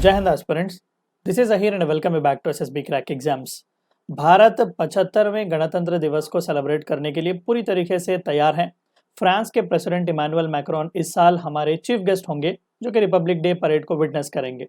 जय Hind aspirants, this is Ahir and welcome back to SSB crack exams. Bharat 75वें गणतंत्र दिवस को सेलिब्रेट करने के लिए पूरी तरीके से तैयार है। फ्रांस के प्रेसिडेंट इमानुएल मैक्रोन इस साल हमारे चीफ गेस्ट होंगे जो कि रिपब्लिक डे परेड को विटनेस करेंगे।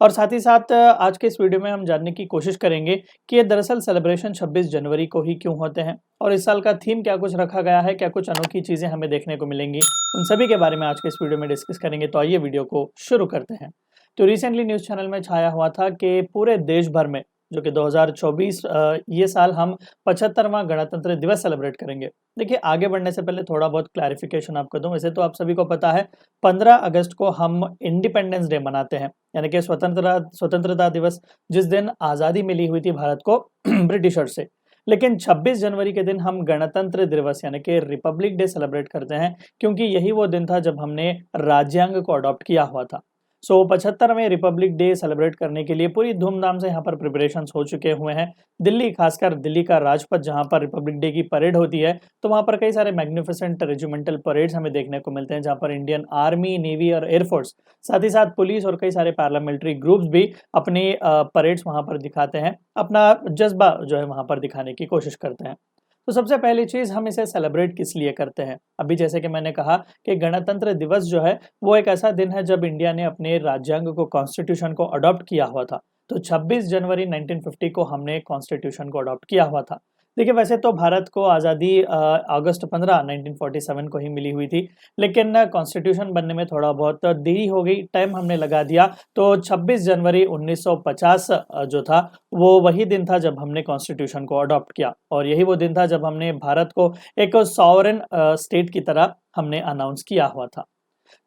और साथ ही साथ आज के इस वीडियो में हम जानने की कोशिश करेंगे कि ये दरअसल सेलिब्रेशन 26 जनवरी को ही क्यों होते हैं और इस साल का थीम क्या कुछ रखा गया है, क्या कुछ अनोखी चीजें हमें देखने को मिलेंगी, उन सभी के बारे में आज के इस वीडियो में डिस्कस करेंगे। तो आइए वीडियो को शुरू करते हैं। तो रिसेंटली न्यूज़ चैनल में छाया हुआ था कि पूरे देश भर में जो कि 2024 ये साल हम 75वां गणतंत्र दिवस सेलिब्रेट करेंगे। देखिए, आगे बढ़ने से पहले थोड़ा बहुत क्लैरिफिकेशन आपको दूं। वैसे तो आप सभी को पता है 15 अगस्त को हम इंडिपेंडेंस डे मनाते हैं, यानी कि स्वतंत्रता दिवस, जिस दिन आज़ादी मिली हुई थी भारत को ब्रिटिशर से। लेकिन 26 जनवरी के दिन हम गणतंत्र दिवस यानी कि रिपब्लिक डे सेलिब्रेट करते हैं, क्योंकि यही वो दिन था जब हमने राज्यांग को अडॉप्ट किया हुआ था। 75वें रिपब्लिक डे सेलिब्रेट करने के लिए पूरी धूमधाम से यहाँ पर प्रिपरेशंस हो चुके हुए हैं। दिल्ली, खासकर दिल्ली का राजपथ जहाँ पर रिपब्लिक डे की परेड होती है, तो वहाँ पर कई सारे मैग्निफिसेंट रेजिमेंटल परेड्स हमें देखने को मिलते हैं, जहाँ पर इंडियन आर्मी, नेवी और एयरफोर्स, साथ ही साथ पुलिस और कई सारे पैरामिलिट्री ग्रुप्स भी अपनी परेड्स वहाँ पर दिखाते हैं, अपना जज्बा जो है वहाँ पर दिखाने की कोशिश करते हैं। तो सबसे पहली चीज, हम इसे सेलिब्रेट किस लिए करते हैं। अभी जैसे कि मैंने कहा कि गणतंत्र दिवस जो है वो एक ऐसा दिन है जब इंडिया ने अपने राज्यांग को, कॉन्स्टिट्यूशन को अडॉप्ट किया हुआ था। तो 26 जनवरी 1950 को हमने कॉन्स्टिट्यूशन को अडॉप्ट किया हुआ था। देखिए, वैसे तो भारत को आज़ादी अगस्त 15 1947 को ही मिली हुई थी, लेकिन कॉन्स्टिट्यूशन बनने में थोड़ा बहुत देरी हो गई, टाइम हमने लगा दिया। तो 26 जनवरी 1950 जो था वो वही दिन था जब हमने कॉन्स्टिट्यूशन को अडॉप्ट किया, और यही वो दिन था जब हमने भारत को एक सॉवरेन स्टेट की तरह हमने अनाउंस किया हुआ था।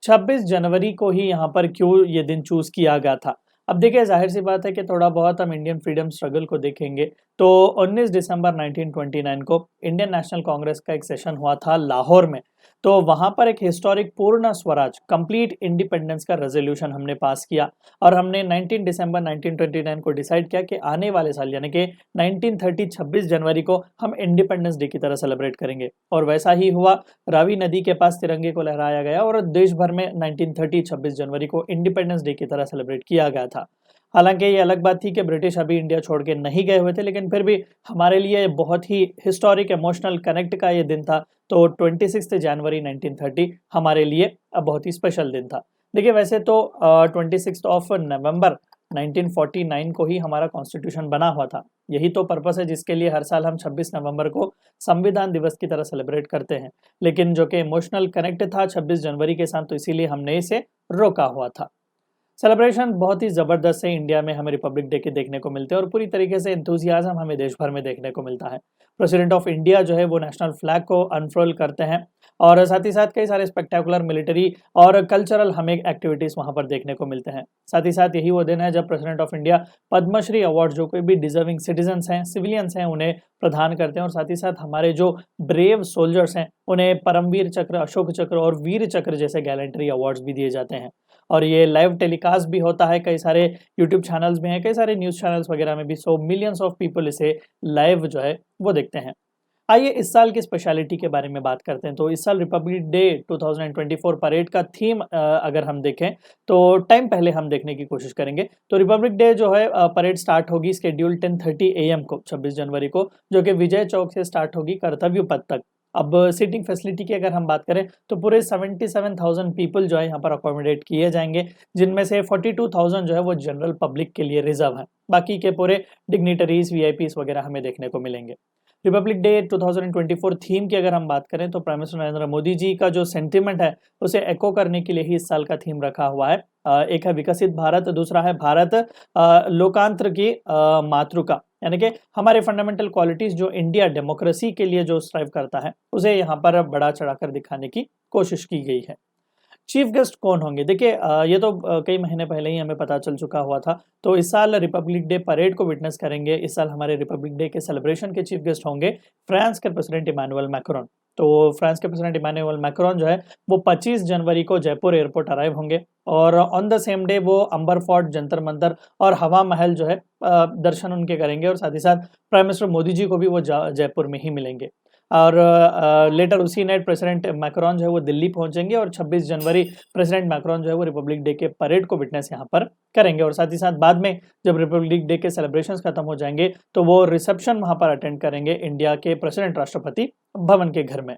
26 जनवरी को ही यहाँ पर क्यों ये दिन चूज किया गया था। अब देखिए, जाहिर सी बात है कि थोड़ा बहुत हम इंडियन फ्रीडम स्ट्रगल को देखेंगे तो 19 दिसंबर 1929 को इंडियन नेशनल कांग्रेस का एक सेशन हुआ था लाहौर में। तो वहां पर एक हिस्टोरिक पूर्ण स्वराज, कंप्लीट इंडिपेंडेंस का रेजोल्यूशन हमने पास किया, और हमने 19 दिसंबर 1929 को डिसाइड किया कि आने वाले साल यानी कि 1930 26 जनवरी को हम इंडिपेंडेंस डे की तरह सेलिब्रेट करेंगे। और वैसा ही हुआ, रावी नदी के पास तिरंगे को लहराया गया और देश भर में 1930 26 जनवरी को इंडिपेंडेंस डे की तरह सेलिब्रेट किया गया था। हालांकि ये अलग बात थी कि ब्रिटिश अभी इंडिया छोड़ के नहीं गए हुए थे, लेकिन फिर भी हमारे लिए बहुत ही हिस्टोरिक, इमोशनल कनेक्ट का ये दिन था। तो 26 जनवरी 1930 हमारे लिए बहुत ही स्पेशल दिन था। देखिए, वैसे तो 26 ऑफ नवंबर 1949 को ही हमारा कॉन्स्टिट्यूशन बना हुआ था। यही तो पर्पस है जिसके लिए हर साल हम 26 नवंबर को संविधान दिवस की तरह सेलिब्रेट करते हैं, लेकिन जो कि इमोशनल कनेक्ट था 26 जनवरी के साथ, तो इसीलिए हमने इसे रोका हुआ था। सेलिब्रेशन बहुत ही ज़बरदस्त है इंडिया में हमें रिपब्लिक डे के देखने को मिलते हैं, और पूरी तरीके से एंथुजियाज्म हमें देश भर में देखने को मिलता है। प्रेसिडेंट ऑफ इंडिया जो है वो नेशनल फ्लैग को अनफ्रोल करते हैं, और साथ ही साथ कई सारे स्पेक्टेकुलर मिलिट्री और कल्चरल हमें एक्टिविटीज़ वहाँ पर देखने को मिलते हैं। साथ ही साथ यही वो दिन है जब president of India Padma Shri award जो कोई भी डिजर्विंग सिटीजन्स हैं, सिविलियंस हैं, उन्हें प्रदान करते हैं। और साथ ही साथ हमारे जो ब्रेव सोल्जर्स हैं उन्हें परमवीर चक्र, अशोक चक्र और वीर चक्र जैसे गैलेंट्री अवार्ड्स भी दिए जाते हैं। और ये लाइव टेलीकास्ट भी होता है, कई सारे यूट्यूब चैनल्स में है, कई सारे न्यूज़ चैनल्स वगैरह में भी। सो मिलियंस ऑफ पीपल इसे लाइव जो है वो देखते हैं। आइए इस साल की स्पेशलिटी के बारे में बात करते हैं। तो इस साल रिपब्लिक डे 2024 परेड का थीम अगर हम देखें तो टाइम पहले हम देखने की कोशिश करेंगे। तो रिपब्लिक डे जो है परेड स्टार्ट होगी शेड्यूल 10:30 AM को 26 जनवरी को, जो कि विजय चौक से स्टार्ट होगी कर्तव्य पथ तक। अब सीटिंग फैसिलिटी की अगर हम बात करें तो पूरे 77,000 पीपल जो है यहाँ पर अकोमोडेट किए जाएंगे, जिनमें से 42,000 जो है वो जनरल पब्लिक के लिए रिजर्व है। बाकी के पूरे डिग्निटरीज, वीआईपीज वगैरह हमें देखने को मिलेंगे। रिपब्लिक डे 2024 थीम की अगर हम बात करें तो प्राइम मिनिस्टर नरेंद्र मोदी जी का जो सेंटिमेंट है उसे एको करने के लिए ही इस साल का थीम रखा हुआ है। एक है विकसित भारत, दूसरा है भारत लोकतंत्र की मातृका, यानी कि हमारे फंडामेंटल क्वालिटीज जो इंडिया डेमोक्रेसी के लिए जो स्ट्राइव करता है उसे यहाँ पर बड़ा चढ़ाकर दिखाने की कोशिश की गई है। चीफ गेस्ट कौन होंगे? देखिए, ये तो कई महीने पहले ही हमें पता चल चुका हुआ था। तो इस साल रिपब्लिक डे परेड को विटनेस करेंगे, इस साल हमारे रिपब्लिक डे के सेलिब्रेशन के चीफ गेस्ट होंगे फ्रांस के प्रेसिडेंट इमानुएल मैक्रोन। तो फ्रांस के प्रेसिडेंट इमानुएल मैक्रोन जो है वो 25 जनवरी को जयपुर एयरपोर्ट अराइव होंगे, और ऑन द सेम डे वो अंबर फोर्ट, जंतर मंतर और हवा महल जो है दर्शन उनके करेंगे, और साथ ही साथ प्राइम मिनिस्टर मोदी जी को भी वो जयपुर में ही मिलेंगे। और लेटर उसी नाइट प्रेसिडेंट मैक्रोन जो है वो दिल्ली पहुंचेंगे और 26 जनवरी प्रेसिडेंट मैक्रोन जो है वो रिपब्लिक डे के परेड को विटनेस यहाँ पर करेंगे। और साथ ही साथ बाद में जब रिपब्लिक डे के सेलिब्रेशंस खत्म हो जाएंगे तो वो रिसेप्शन वहाँ पर अटेंड करेंगे इंडिया के प्रेसिडेंट राष्ट्रपति भवन के घर में।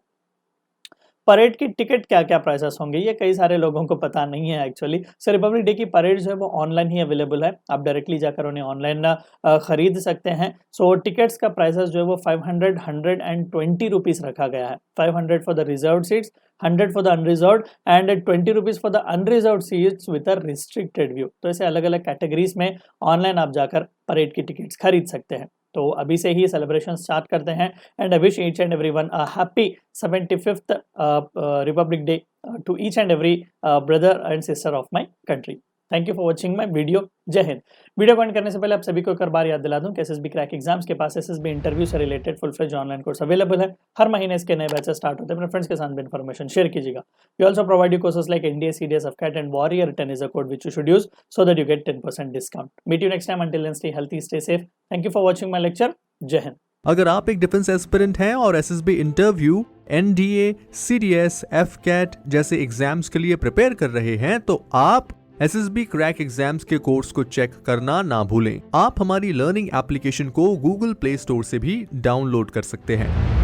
परेड की टिकट क्या क्या प्राइसेस होंगे ये कई सारे लोगों को पता नहीं है एक्चुअली। सो रिपब्लिक डे की परेड जो है वो ऑनलाइन ही अवेलेबल है, आप डायरेक्टली जाकर उन्हें ऑनलाइन खरीद सकते हैं। सो टिकट्स का प्राइसेस जो है वो 120 रुपीस रखा गया है। 500 for the reserve seats, 100 for the unreserve and 20 rupees for the unreserve seats with a restricted view. तो ऐसे अलग अलग कैटेगरीज में ऑनलाइन आप जाकर परेड की टिकट्स खरीद सकते हैं। तो अभी से ही सेलिब्रेशन स्टार्ट करते हैं and I wish each and everyone a happy 75th Republic Day to each and every brother and sister of my country. Thank you for watching my video. जय हिंद। वीडियो को एंड करने से पहले आप सभी को एक बार याद दिला दूं कि एसएसबी क्रैक एग्जाम्स के पास एसएसबी इंटरव्यू से related full fledge online course available है। हर महीने इसके नए बैचेस स्टार्ट होते हैं, अपने फ्रेंड्स के साथ भी इन्फॉर्मेशन शेयर कीजिएगा। We also provide you courses like NDA, CDS, AFCAT and warrior 10 is a code which you should use so that you get 10% discount. Meet you next time, until then stay healthy, stay safe. Thank you for watching my lecture. जय हिंद। अगर आप एक defence aspirant हैं और SSB interview, NDA, CDS, AFCAT जैसे exams के लिए प्रिपेयर कर रहे हैं तो आप एसएसबी क्रैक एग्जाम्स के कोर्स को चेक करना ना भूलें। आप हमारी लर्निंग एप्लीकेशन को गूगल प्ले स्टोर से भी डाउनलोड कर सकते हैं।